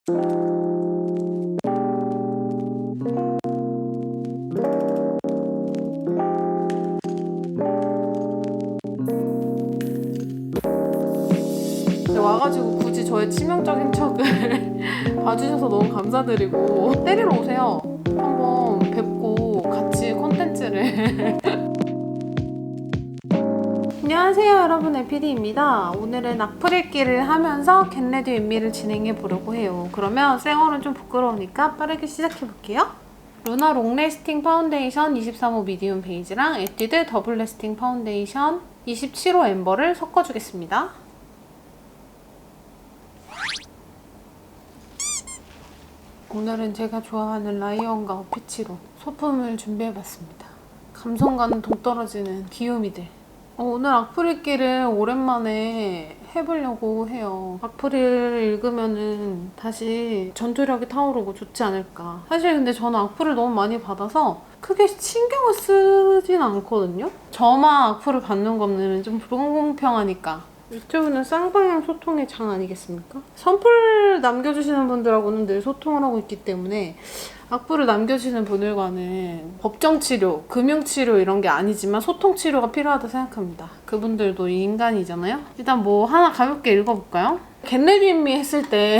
와가지고 굳이 저의 치명적인 척을 봐주셔서 너무 감사드리고 때리러 오세요. 한번 뵙고 같이 콘텐츠를 안녕하세요 여러분, 에피디입니다. 오늘은 악플 읽기를 하면서 겟레디 윗미를 진행해 보려고 해요. 그러면 쌩얼은 좀 부끄러우니까 빠르게 시작해 볼게요. 루나 롱래스팅 파운데이션 23호 미디움 베이지랑 에뛰드 더블 레스팅 파운데이션 27호 엠버를 섞어주겠습니다. 오늘은 제가 좋아하는 라이언과 어피치로 소품을 준비해봤습니다. 감성과는 동떨어지는 귀요미들. 오늘 악플 읽기를 오랜만에 해보려고 해요. 악플을 읽으면은 다시 전투력이 타오르고 좋지 않을까. 사실 근데 저는 악플을 너무 많이 받아서 크게 신경을 쓰진 않거든요. 저만 악플을 받는 거는 좀 불공평하니까. 유튜브는 쌍방향 소통의 장 아니겠습니까? 선플 남겨주시는 분들하고는 늘 소통을 하고 있기 때문에 악플을 남겨주시는 분들과는 법정치료, 금융치료 이런 게 아니지만 소통치료가 필요하다 생각합니다. 그분들도 인간이잖아요? 일단 뭐 하나 가볍게 읽어볼까요? 겟레디 윗미 했을 때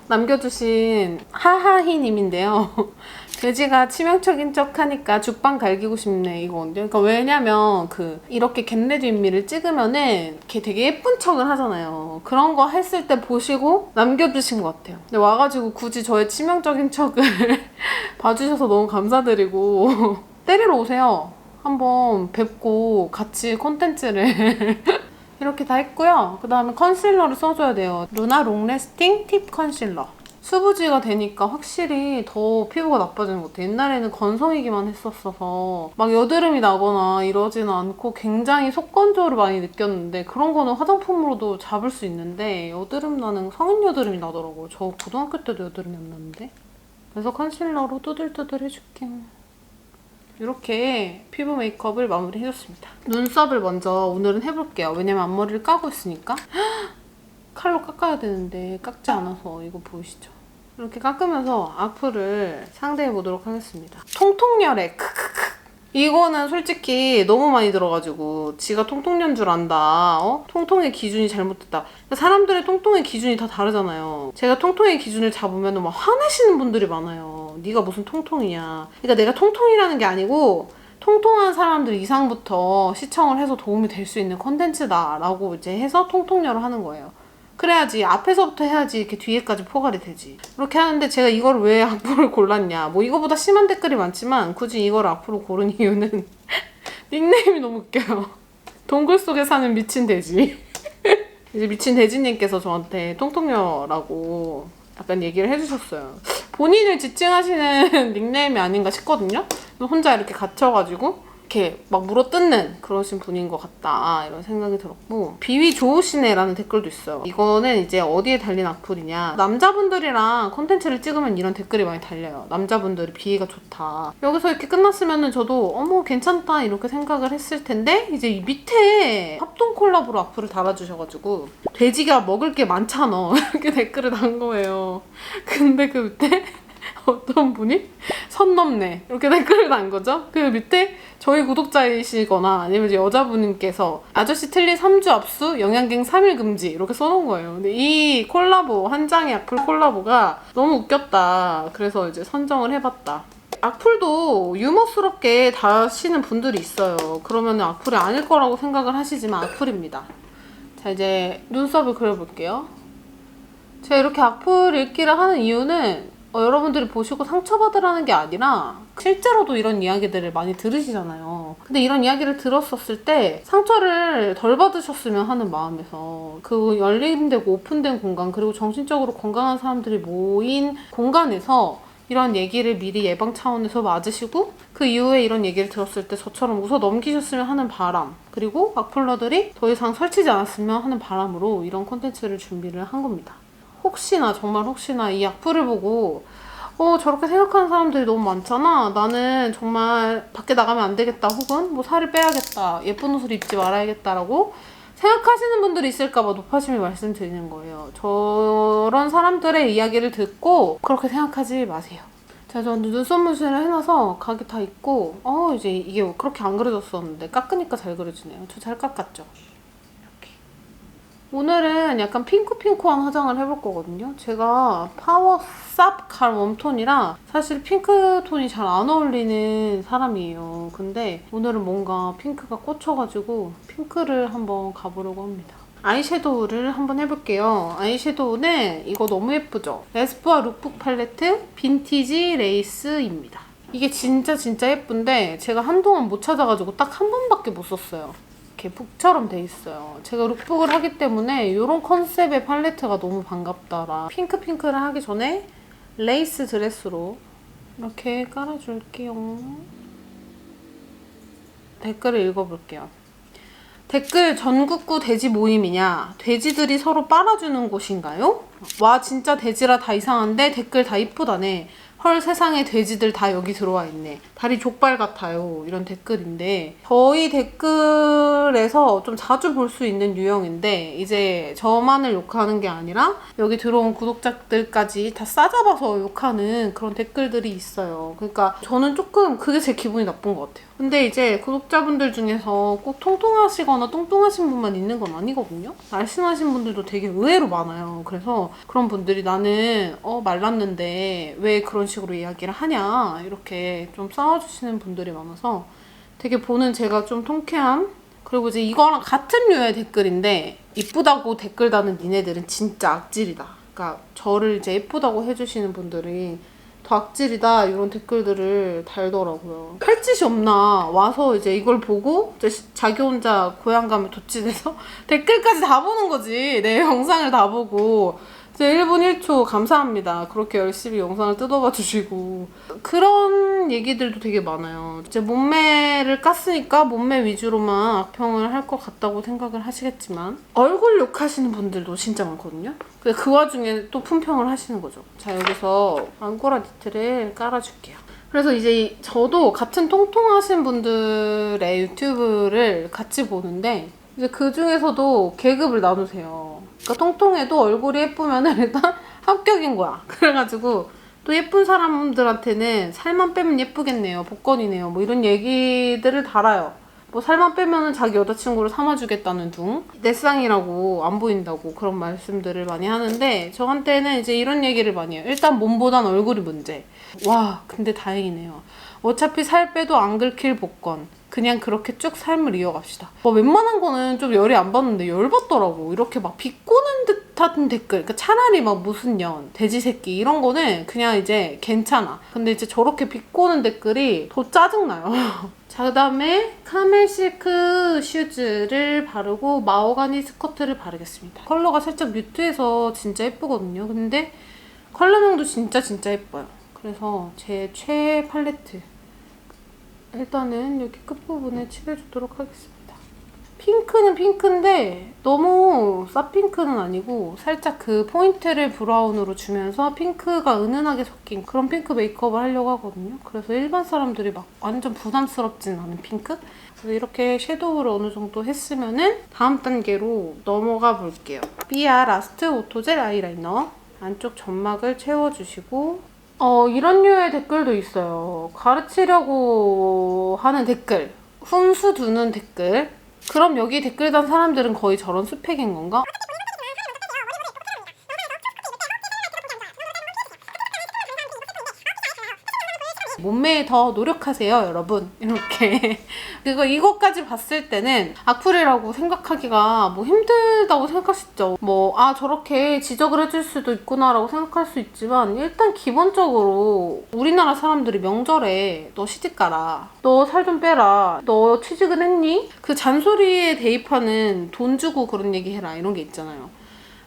남겨주신 하하히님인데요. 돼지가 치명적인 척 하니까 죽방 갈기고 싶네 이거거든요. 그러니까 왜냐면 이렇게 겟레디 윗미를 찍으면은 걔 되게 예쁜 척을 하잖아요. 그런 거 했을 때 보시고 남겨주신 것 같아요. 근데 와가지고 굳이 저의 치명적인 척을 봐주셔서 너무 감사드리고 때리러 오세요. 한번 뵙고 같이 콘텐츠를 이렇게 다 했고요. 그 다음에 컨실러를 써줘야 돼요. 루나 롱래스팅 팁 컨실러. 수부지가 되니까 확실히 더 피부가 나빠지는 것 같아요. 옛날에는 건성이기만 했었어서 막 여드름이 나거나 이러지는 않고 굉장히 속건조를 많이 느꼈는데 그런 거는 화장품으로도 잡을 수 있는데 여드름 나는 성인 여드름이 나더라고요. 저 고등학교 때도 여드름이 안 났는데. 그래서 컨실러로 뚜들뚜들 해줄게. 이렇게 피부 메이크업을 마무리해줬습니다. 눈썹을 먼저 오늘은 해볼게요. 왜냐면 앞머리를 까고 있으니까. 칼로 깎아야 되는데 깎지 않아서 이거 보이시죠? 이렇게 깎으면서 악플을 상대해보도록 하겠습니다. 통통열애 크크크. 이거는 솔직히 너무 많이 들어가지고 지가 통통년 줄 안다. 통통의 기준이 잘못됐다. 사람들의 통통의 기준이 다 다르잖아요. 제가 통통의 기준을 잡으면 막 화내시는 분들이 많아요. 네가 무슨 통통이냐. 그러니까 내가 통통이라는 게 아니고 통통한 사람들 이상부터 시청을 해서 도움이 될 수 있는 콘텐츠다 라고 이제 해서 통통열을 하는 거예요. 그래야지 앞에서부터 해야지 이렇게 뒤에까지 포괄이 되지. 그렇게 하는데 제가 이걸 왜 악플을 골랐냐. 뭐 이거보다 심한 댓글이 많지만 굳이 이걸 악플로 고른 이유는 닉네임이 너무 웃겨요. 동굴 속에 사는 미친 돼지. 이제 미친 돼지님께서 저한테 통통녀라고 약간 얘기를 해주셨어요. 본인을 지칭하시는 닉네임이 아닌가 싶거든요. 혼자 이렇게 갇혀가지고 이렇게 막 물어뜯는 그러신 분인 것 같다 이런 생각이 들었고, 비위 좋으시네 라는 댓글도 있어요. 이거는 이제 어디에 달린 악플이냐, 남자분들이랑 콘텐츠를 찍으면 이런 댓글이 많이 달려요. 남자분들이 비위가 좋다. 여기서 이렇게 끝났으면은 저도 어머 괜찮다 이렇게 생각을 했을 텐데 이제 이 밑에 합동 콜라보로 악플을 달아주셔가지고 돼지가 먹을 게 많잖아 이렇게 댓글을 단 거예요. 근데 그 밑에 어떤 분이 선 넘네 이렇게 댓글을 단 거죠. 그 밑에 저희 구독자이시거나 아니면 이제 여자분께서 아저씨 틀린 3주 압수 영양갱 3일 금지 이렇게 써놓은 거예요. 근데 이 콜라보, 한 장의 악플 콜라보가 너무 웃겼다. 그래서 이제 선정을 해봤다. 악플도 유머스럽게 다시는 분들이 있어요. 그러면 악플이 아닐 거라고 생각을 하시지만 악플입니다. 자, 이제 눈썹을 그려볼게요. 제가 이렇게 악플 읽기를 하는 이유는 여러분들이 보시고 상처받으라는 게 아니라 실제로도 이런 이야기들을 많이 들으시잖아요. 근데 이런 이야기를 들었었을 때 상처를 덜 받으셨으면 하는 마음에서 그 열린되고 오픈된 공간, 그리고 정신적으로 건강한 사람들이 모인 공간에서 이런 얘기를 미리 예방 차원에서 맞으시고 그 이후에 이런 얘기를 들었을 때 저처럼 웃어 넘기셨으면 하는 바람, 그리고 악플러들이 더 이상 설치지 않았으면 하는 바람으로 이런 콘텐츠를 준비를 한 겁니다. 혹시나, 정말 혹시나 이 악플을 보고 저렇게 생각하는 사람들이 너무 많잖아. 나는 정말 밖에 나가면 안 되겠다. 혹은 뭐 살을 빼야겠다. 예쁜 옷을 입지 말아야겠다라고 생각하시는 분들이 있을까봐 높아심이 말씀드리는 거예요. 저런 사람들의 이야기를 듣고 그렇게 생각하지 마세요. 자, 저는 눈썹 문신을 해놔서 각이 다 있고 이제 이게 그렇게 안 그려졌었는데 깎으니까 잘 그려지네요. 저 잘 깎았죠? 이렇게. 오늘은 약간 핑크핑크한 화장을 해볼 거거든요. 제가 파워 쌉 칼 웜톤이라 사실 핑크톤이 잘 안 어울리는 사람이에요. 근데 오늘은 뭔가 핑크가 꽂혀가지고 핑크를 한번 가보려고 합니다. 아이섀도우를 한번 해볼게요. 아이섀도우는 이거 너무 예쁘죠? 에스쁘아 룩북 팔레트 빈티지 레이스입니다. 이게 진짜 예쁜데 제가 한동안 못 찾아가지고 딱 한 번밖에 못 썼어요. 이렇게 북처럼 돼 있어요. 제가 룩북을 하기 때문에 이런 컨셉의 팔레트가 너무 반갑더라. 핑크를 하기 전에 레이스 드레스로 이렇게 깔아줄게요. 댓글을 읽어볼게요. 댓글 전국구 돼지 모임이냐? 돼지들이 서로 빨아주는 곳인가요? 와 진짜 돼지라 다 이상한데 댓글 다 이쁘다네. 헐 세상에 돼지들 다 여기 들어와 있네. 다리 족발 같아요. 이런 댓글인데 저희 댓글에서 좀 자주 볼 수 있는 유형인데 이제 저만을 욕하는 게 아니라 여기 들어온 구독자들까지 다 싸잡아서 욕하는 그런 댓글들이 있어요. 그러니까 저는 조금 그게 제 기분이 나쁜 것 같아요. 근데 이제 구독자분들 중에서 꼭 통통하시거나 뚱뚱하신 분만 있는 건 아니거든요. 날씬하신 분들도 되게 의외로 많아요. 그래서 그런 분들이 나는 말랐는데 왜 그런 식으로 이야기를 하냐 이렇게 좀 싸워주시는 분들이 많아서 되게 보는 제가 좀 통쾌함. 그리고 이제 이거랑 같은 류의 댓글인데 이쁘다고 댓글 다는 니네들은 진짜 악질이다. 그러니까 저를 이제 예쁘다고 해주시는 분들이 더 악질이다 이런 댓글들을 달더라고요. 할 짓이 없나 와서 이제 이걸 보고 이제 자기 혼자 고향 가면 도취돼서 댓글까지 다 보는 거지. 내 영상을 다 보고 이제 1분 1초 감사합니다. 그렇게 열심히 영상을 뜯어봐 주시고 그런 얘기들도 되게 많아요. 이제 몸매를 깠으니까 몸매 위주로만 악평을 할 것 같다고 생각을 하시겠지만 얼굴 욕하시는 분들도 진짜 많거든요. 근데 그 와중에 또 품평을 하시는 거죠. 자 여기서 앙꼬라 니트를 깔아줄게요. 그래서 이제 저도 같은 통통하신 분들의 유튜브를 같이 보는데 이제 그 중에서도 계급을 나누세요. 그러니까 통통해도 얼굴이 예쁘면 일단 합격인 거야. 그래가지고 또 예쁜 사람들한테는 살만 빼면 예쁘겠네요. 복권이네요. 뭐 이런 얘기들을 달아요. 뭐 살만 빼면 자기 여자친구를 삼아주겠다는 둥. 내 쌍이라고 안 보인다고 그런 말씀들을 많이 하는데 저한테는 이제 이런 얘기를 많이 해요. 일단 몸보단 얼굴이 문제. 와 근데 다행이네요. 어차피 살 빼도 안 긁힐 복권. 그냥 그렇게 쭉 삶을 이어갑시다. 웬만한 거는 좀 열이 안 받는데 열받더라고. 이렇게 막 비꼬는 듯한 댓글. 그러니까 차라리 막 무슨 년, 돼지 새끼 이런 거는 그냥 이제 괜찮아. 근데 이제 저렇게 비꼬는 댓글이 더 짜증나요. 자, 그 다음에 카멜 실크 슈즈를 바르고 마호가니 스커트를 바르겠습니다. 컬러가 살짝 뮤트해서 진짜 예쁘거든요. 근데 컬러명도 진짜 예뻐요. 그래서 제 최애 팔레트. 일단은 여기 끝부분에 칠해주도록 하겠습니다. 핑크는 핑크인데 너무 쌉핑크는 아니고 살짝 그 포인트를 브라운으로 주면서 핑크가 은은하게 섞인 그런 핑크 메이크업을 하려고 하거든요. 그래서 일반 사람들이 막 완전 부담스럽진 않은 핑크? 그래서 이렇게 섀도우를 어느 정도 했으면은 다음 단계로 넘어가 볼게요. 삐아 라스트 오토젤 아이라이너 안쪽 점막을 채워주시고 이런 류의 댓글도 있어요. 가르치려고 하는 댓글, 훈수 두는 댓글. 그럼 여기 댓글 단 사람들은 거의 저런 스펙인 건가? 몸매에 더 노력하세요, 여러분. 이렇게. 그리고 이것까지 봤을 때는 악플이라고 생각하기가 뭐 힘들다고 생각할 수 있죠. 저렇게 지적을 해줄 수도 있구나라고 생각할 수 있지만 일단 기본적으로 우리나라 사람들이 명절에 너 시집 가라. 너 살 좀 빼라. 너 취직은 했니? 그 잔소리에 대입하는 돈 주고 그런 얘기 해라. 이런 게 있잖아요.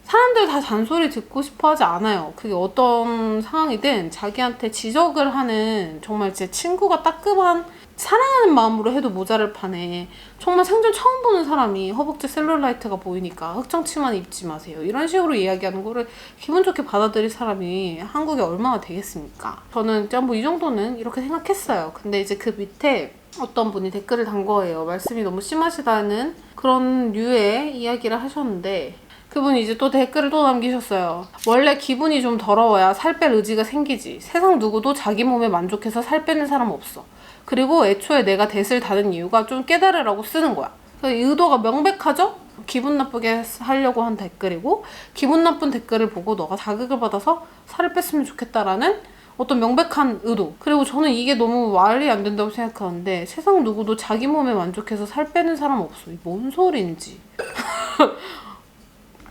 사람들 다 잔소리 듣고 싶어 하지 않아요. 그게 어떤 상황이든 자기한테 지적을 하는 정말 제 친구가 따끔한 사랑하는 마음으로 해도 모자랄 판에 정말 생전 처음 보는 사람이 허벅지 셀룰라이트가 보이니까 흑정 치마는 입지 마세요. 이런 식으로 이야기하는 거를 기분 좋게 받아들일 사람이 한국에 얼마나 되겠습니까? 저는 이 정도는 이렇게 생각했어요. 근데 이제 그 밑에 어떤 분이 댓글을 단 거예요. 말씀이 너무 심하시다는 그런 류의 이야기를 하셨는데 그분이 이제 또 댓글을 또 남기셨어요. 원래 기분이 좀 더러워야 살 뺄 의지가 생기지. 세상 누구도 자기 몸에 만족해서 살 빼는 사람 없어. 그리고 애초에 내가 돛을 다는 이유가 좀 깨달으라고 쓰는 거야. 이 의도가 명백하죠? 기분 나쁘게 하려고 한 댓글이고 기분 나쁜 댓글을 보고 너가 자극을 받아서 살을 뺐으면 좋겠다라는 어떤 명백한 의도. 그리고 저는 이게 너무 말이 안 된다고 생각하는데 세상 누구도 자기 몸에 만족해서 살 빼는 사람 없어. 이게 뭔 소리인지.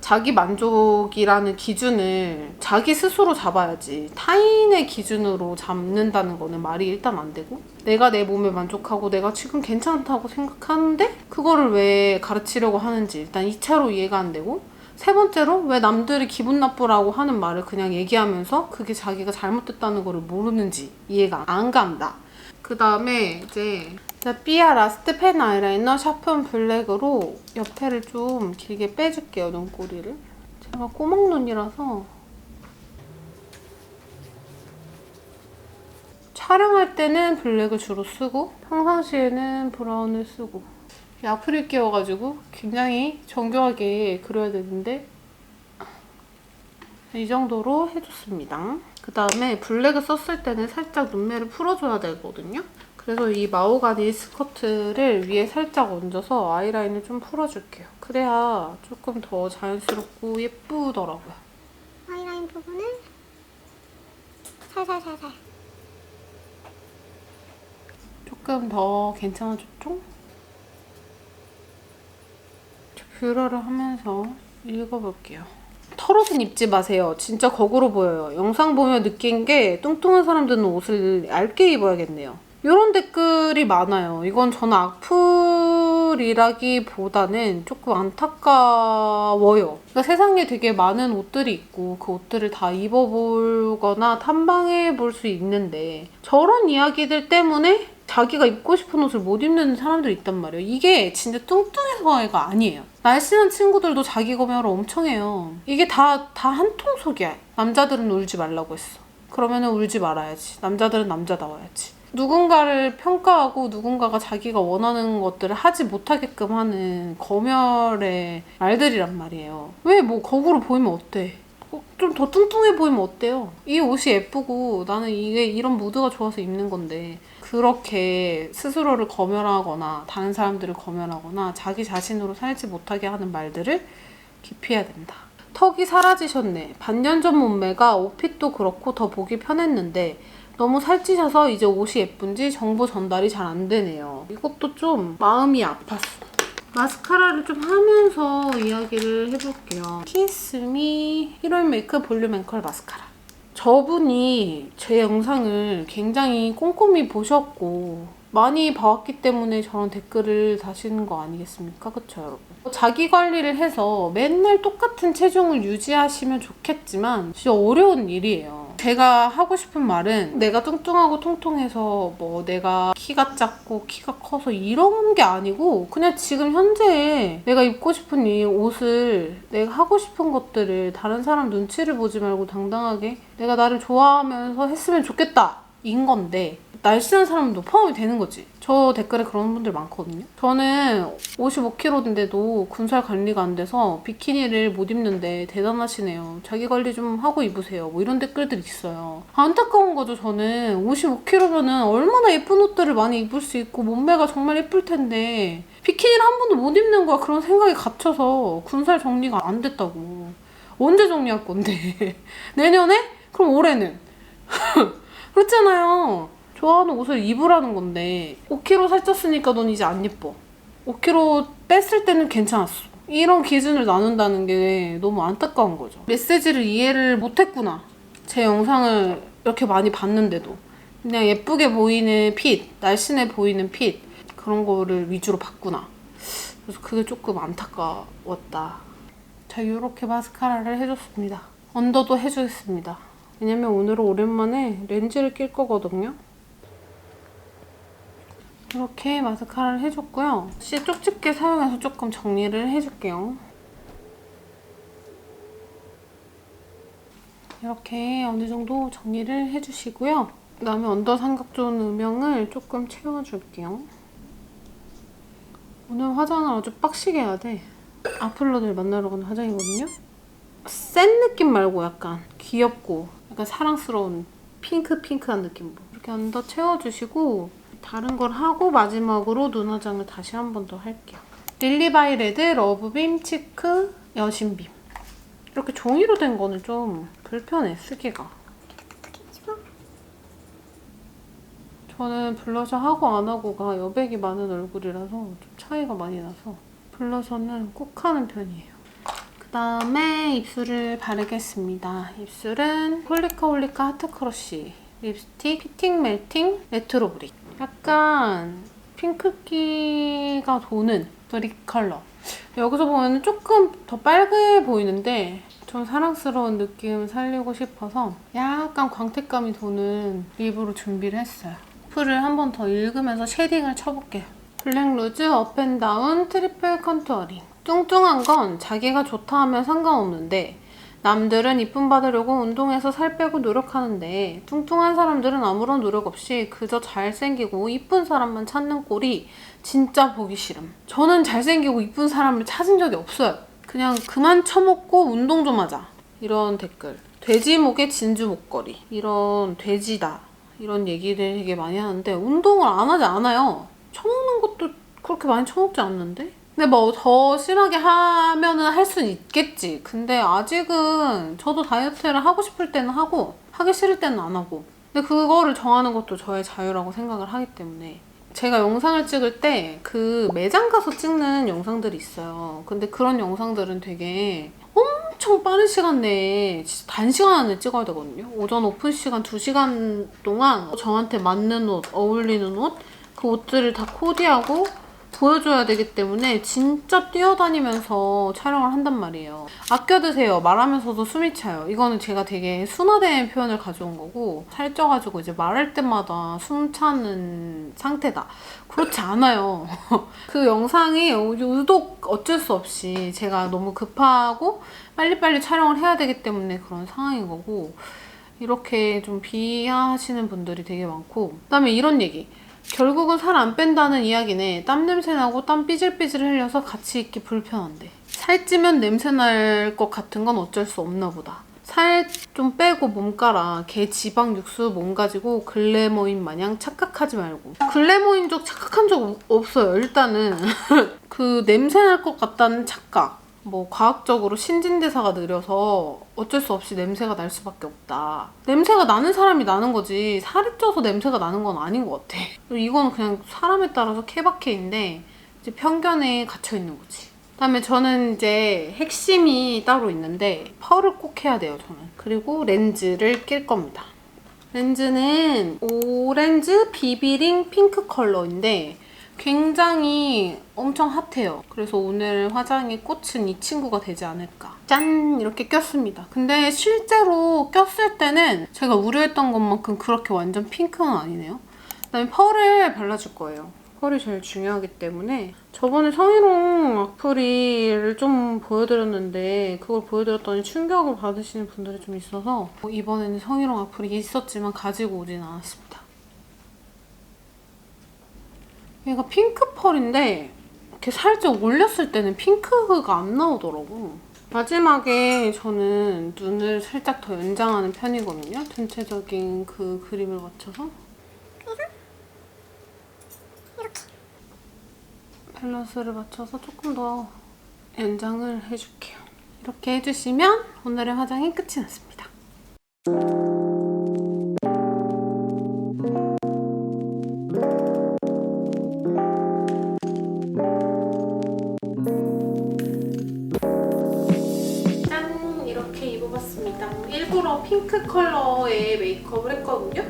자기 만족이라는 기준을 자기 스스로 잡아야지 타인의 기준으로 잡는다는 거는 말이 일단 안 되고 내가 내 몸에 만족하고 내가 지금 괜찮다고 생각하는데 그거를 왜 가르치려고 하는지 일단 2차로 이해가 안 되고 세 번째로 왜 남들이 기분 나쁘라고 하는 말을 그냥 얘기하면서 그게 자기가 잘못됐다는 거를 모르는지 이해가 안 간다. 그 다음에 이제 삐아 라스트 펜 아이라이너 샤픈 블랙으로 옆에를 좀 길게 빼줄게요, 눈꼬리를. 제가 꼬막눈이라서 촬영할 때는 블랙을 주로 쓰고 평상시에는 브라운을 쓰고 악플이 끼워가지고 굉장히 정교하게 그려야 되는데 이 정도로 해줬습니다. 그 다음에 블랙을 썼을 때는 살짝 눈매를 풀어줘야 되거든요. 그래서 이 마호가니 스커트를 위에 살짝 얹어서 아이라인을 좀 풀어줄게요. 그래야 조금 더 자연스럽고 예쁘더라고요. 아이라인 부분을 살살살살. 조금 더 괜찮아졌죠? 뷰러를 하면서 읽어볼게요. 털옷은 입지 마세요. 진짜 거꾸로 보여요. 영상 보면 느낀 게 뚱뚱한 사람들은 옷을 얇게 입어야겠네요. 이런 댓글이 많아요. 이건 저는 악플이라기보다는 조금 안타까워요. 그러니까 세상에 되게 많은 옷들이 있고 그 옷들을 다 입어보거나 탐방해 볼 수 있는데 저런 이야기들 때문에 자기가 입고 싶은 옷을 못 입는 사람들이 있단 말이에요. 이게 진짜 뚱뚱해서가 아니에요. 날씬한 친구들도 자기 검열을 엄청 해요. 이게 다 한 통속이야. 남자들은 울지 말라고 했어. 그러면은 울지 말아야지. 남자들은 남자다워야지. 누군가를 평가하고 누군가가 자기가 원하는 것들을 하지 못하게끔 하는 검열의 말들이란 말이에요. 왜 뭐 거꾸로 보이면 어때? 좀 더 뚱뚱해 보이면 어때요? 이 옷이 예쁘고 나는 이게 이런 무드가 좋아서 입는 건데 그렇게 스스로를 검열하거나 다른 사람들을 검열하거나 자기 자신으로 살지 못하게 하는 말들을 기피해야 된다. 턱이 사라지셨네. 반년 전 몸매가 옷핏도 그렇고 더 보기 편했는데 너무 살찌셔서 이제 옷이 예쁜지 정보 전달이 잘 안 되네요. 이것도 좀 마음이 아팠어. 마스카라를 좀 하면서 이야기를 해볼게요. 키스미 1월 메이크 볼륨 앵컬 마스카라. 저분이 제 영상을 굉장히 꼼꼼히 보셨고 많이 봐왔기 때문에 저런 댓글을 다시는 거 아니겠습니까? 그쵸 여러분? 자기 관리를 해서 맨날 똑같은 체중을 유지하시면 좋겠지만 진짜 어려운 일이에요. 제가 하고 싶은 말은 내가 뚱뚱하고 통통해서 뭐 내가 키가 작고 키가 커서 이런 게 아니고 그냥 지금 현재에 내가 입고 싶은 이 옷을 내가 하고 싶은 것들을 다른 사람 눈치를 보지 말고 당당하게 내가 나를 좋아하면서 했으면 좋겠다 인 건데 날씬한 사람도 포함이 되는 거지. 저 댓글에 그런 분들 많거든요. 저는 55kg인데도 군살 관리가 안 돼서 비키니를 못 입는데 대단하시네요. 자기 관리 좀 하고 입으세요. 뭐 이런 댓글들이 있어요. 안타까운 거죠. 저는 55kg면은 얼마나 예쁜 옷들을 많이 입을 수 있고 몸매가 정말 예쁠 텐데 비키니를 한 번도 못 입는 거야. 그런 생각이 갇혀서 군살 정리가 안 됐다고. 언제 정리할 건데? 내년에? 그럼 올해는? 그렇잖아요. 좋아하는 옷을 입으라는 건데 5kg 살쪘으니까 넌 이제 안 예뻐. 5kg 뺐을 때는 괜찮았어. 이런 기준을 나눈다는 게 너무 안타까운 거죠. 메시지를 이해를 못했구나. 제 영상을 이렇게 많이 봤는데도 그냥 예쁘게 보이는 핏, 날씬해 보이는 핏 그런 거를 위주로 봤구나. 그래서 그게 조금 안타까웠다. 자, 이렇게 마스카라를 해줬습니다. 언더도 해주겠습니다. 왜냐면 오늘은 오랜만에 렌즈를 낄 거거든요. 이렇게 마스카라를 해줬고요. 씨 쪽집게 사용해서 조금 정리를 해줄게요. 이렇게 어느 정도 정리를 해주시고요. 그다음에 언더 삼각 존 음영을 조금 채워줄게요. 오늘 화장을 아주 빡시게 해야 돼. 악플러들 만나러 가는 화장이거든요. 센 느낌 말고 약간 귀엽고 약간 사랑스러운 핑크한 느낌으로 이렇게 언더 채워주시고 다른 걸 하고 마지막으로 눈 화장을 다시 한 번 더 할게요. 릴리바이레드 러브빔 치크 여신빔. 이렇게 종이로 된 거는 좀 불편해, 쓰기가. 저는 블러셔 하고 안 하고가 여백이 많은 얼굴이라서 좀 차이가 많이 나서 블러셔는 꼭 하는 편이에요. 그다음에 입술을 바르겠습니다. 입술은 홀리카 하트 크러쉬 립스틱 피팅 멜팅 레트로 브릭. 약간 핑크기가 도는 브릭 컬러. 여기서 보면 조금 더 빨개 보이는데 좀 사랑스러운 느낌 살리고 싶어서 약간 광택감이 도는 립으로 준비를 했어요. 풀을 한 번 더 읽으면서 쉐딩을 쳐볼게요. 블랙 루즈 업앤다운 트리플 컨투어링. 뚱뚱한 건 자기가 좋다 하면 상관없는데 남들은 이쁨 받으려고 운동해서 살 빼고 노력하는데 뚱뚱한 사람들은 아무런 노력 없이 그저 잘생기고 이쁜 사람만 찾는 꼴이 진짜 보기 싫음. 저는 잘생기고 이쁜 사람을 찾은 적이 없어요. 그냥 그만 처먹고 운동 좀 하자. 이런 댓글. 돼지 목에 진주 목걸이. 이런 돼지다. 이런 얘기를 되게 많이 하는데 운동을 안 하지 않아요. 처먹는 것도 그렇게 많이 처먹지 않는데? 근데 뭐 더 심하게 하면은 할 수는 있겠지. 근데 아직은 저도 다이어트를 하고 싶을 때는 하고 하기 싫을 때는 안 하고. 근데 그거를 정하는 것도 저의 자유라고 생각을 하기 때문에 제가 영상을 찍을 때 그 매장 가서 찍는 영상들이 있어요. 근데 그런 영상들은 되게 엄청 빠른 시간 내에 진짜 단시간 안에 찍어야 되거든요. 오전 오픈 시간 2시간 동안 저한테 맞는 옷, 어울리는 옷, 그 옷들을 다 코디하고 보여줘야 되기 때문에 진짜 뛰어다니면서 촬영을 한단 말이에요. 아껴 드세요. 말하면서도 숨이 차요. 이거는 제가 되게 순화된 표현을 가져온 거고 살쪄가지고 이제 말할 때마다 숨 차는 상태다. 그렇지 않아요. 그 영상이 유독 어쩔 수 없이 제가 너무 급하고 빨리빨리 촬영을 해야 되기 때문에 그런 상황인 거고 이렇게 좀 비하하시는 분들이 되게 많고 그다음에 이런 얘기. 결국은 살 안 뺀다는 이야기네. 땀 냄새 나고 땀 삐질삐질 흘려서 같이 있기 불편한데. 살찌면 냄새 날 것 같은 건 어쩔 수 없나 보다. 살 좀 빼고 몸가라. 개 지방 육수 몸 가지고 글래머인 마냥 착각하지 말고. 글래머인 적 착각한 적 없어요. 일단은 그 냄새 날 것 같다는 착각. 뭐 과학적으로 신진대사가 느려서 어쩔 수 없이 냄새가 날 수밖에 없다. 냄새가 나는 사람이 나는 거지 살이 쪄서 냄새가 나는 건 아닌 것 같아. 이건 그냥 사람에 따라서 케바케인데 이제 편견에 갇혀 있는 거지. 그다음에 저는 이제 핵심이 따로 있는데 펄을 꼭 해야 돼요, 저는. 그리고 렌즈를 낄 겁니다. 렌즈는 오렌지 비비링 핑크 컬러인데 굉장히 엄청 핫해요. 그래서 오늘 화장의 꽃은 이 친구가 되지 않을까. 짠! 이렇게 꼈습니다. 근데 실제로 꼈을 때는 제가 우려했던 것만큼 그렇게 완전 핑크는 아니네요. 그다음에 펄을 발라줄 거예요. 펄이 제일 중요하기 때문에 저번에 성희롱 악플을 좀 보여드렸는데 그걸 보여드렸더니 충격을 받으시는 분들이 좀 있어서 이번에는 성희롱 악플이 있었지만 가지고 오진 않았습니다. 얘가 핑크 펄인데 이렇게 살짝 올렸을 때는 핑크가 안 나오더라고. 마지막에 저는 눈을 살짝 더 연장하는 편이거든요. 전체적인 그 그림을 맞춰서. 이렇게. 밸런스를 맞춰서 조금 더 연장을 해줄게요. 이렇게 해주시면 오늘의 화장이 끝이 났습니다. 일부러 핑크 컬러의 메이크업을 했거든요.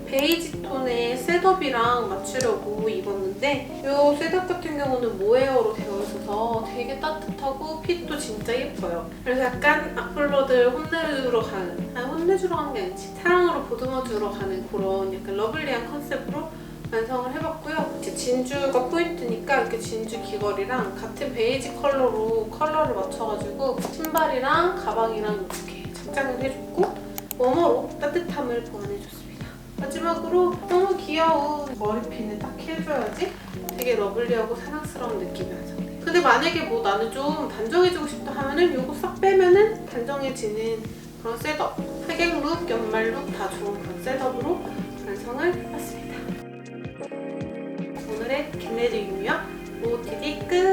베이지 톤의 셋업이랑 맞추려고 입었는데 이 셋업 같은 경우는 모헤어로 되어 있어서 되게 따뜻하고 핏도 진짜 예뻐요. 그래서 약간 악플러들 혼내주러 가는, 혼내주러 가는 게 아니지, 사랑으로 보듬어주러 가는 그런 약간 러블리한 컨셉으로 완성을 해봤고요. 이제 진주가 포인트니까 이렇게 진주 귀걸이랑 같은 베이지 컬러로 컬러를 맞춰가지고 신발이랑 가방이랑 이렇게 착장을 해줬고 웜으로 따뜻함을 보완해줬습니다. 마지막으로 너무 귀여운 머리핀을 딱 해줘야지 되게 러블리하고 사랑스러운 느낌이 나죠. 근데 만약에 뭐 나는 좀 단정해지고 싶다 하면은 요거 싹 빼면은 단정해지는 그런 셋업, 하객룩, 연말룩 다 좋은 그런 셋업으로 완성을 해봤습니다. 오늘의 겟레디 유미와 OOTD 끝!